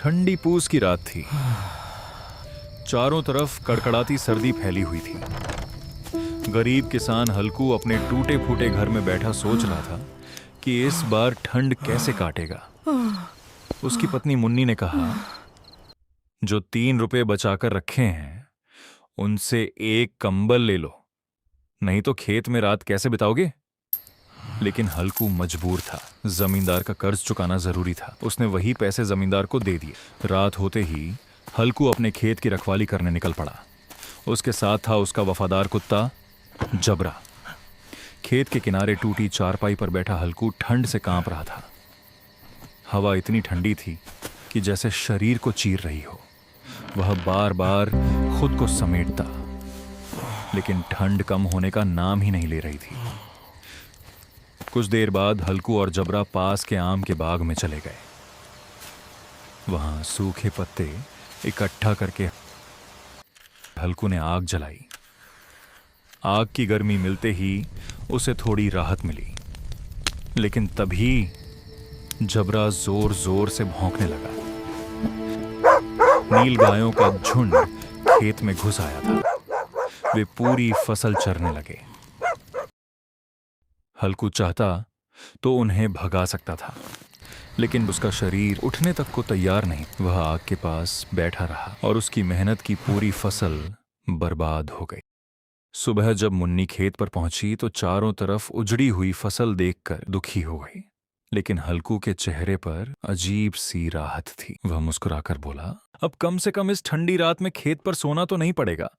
ठंडी पूस की रात थी। चारों तरफ कड़कड़ाती सर्दी फैली हुई थी। गरीब किसान हल्कू अपने टूटे फूटे घर में बैठा सोच रहा था कि इस बार ठंड कैसे काटेगा। उसकी पत्नी मुन्नी ने कहा, जो 3 रुपए बचाकर रखे हैं उनसे एक कंबल ले लो, नहीं तो खेत में रात कैसे बिताओगे। लेकिन हल्कू मजबूर था। जमींदार का कर्ज चुकाना जरूरी था। उसने वही पैसे जमींदार को दे दिए। रात होते ही हल्कू अपने खेत की रखवाली करने निकल पड़ा। उसके साथ था उसका वफादार कुत्ता जबरा। खेत के किनारे टूटी चारपाई पर बैठा हल्कू ठंड से कांप रहा था। हवा इतनी ठंडी थी कि जैसे शरीर को चीर रही हो। वह बार बार खुद को समेटता, लेकिन ठंड कम होने का नाम ही नहीं ले रही थी। कुछ देर बाद हल्कू और जबरा पास के आम के बाग में चले गए। वहां सूखे पत्ते इकट्ठा करके हल्कू ने आग जलाई। आग की गर्मी मिलते ही उसे थोड़ी राहत मिली, लेकिन तभी जबरा जोर जोर से भौंकने लगा। नील गायों का झुंड खेत में घुस आया था। वे पूरी फसल चरने लगे। हल्कू चाहता तो उन्हें भगा सकता था, लेकिन उसका शरीर उठने तक को तैयार नहीं। वह आग के पास बैठा रहा और उसकी मेहनत की पूरी फसल बर्बाद हो गई। सुबह जब मुन्नी खेत पर पहुंची तो चारों तरफ उजड़ी हुई फसल देखकर दुखी हो गई, लेकिन हल्कू के चेहरे पर अजीब सी राहत थी। वह मुस्कुराकर बोला, अब कम से कम इस ठंडी रात में खेत पर सोना तो नहीं पड़ेगा।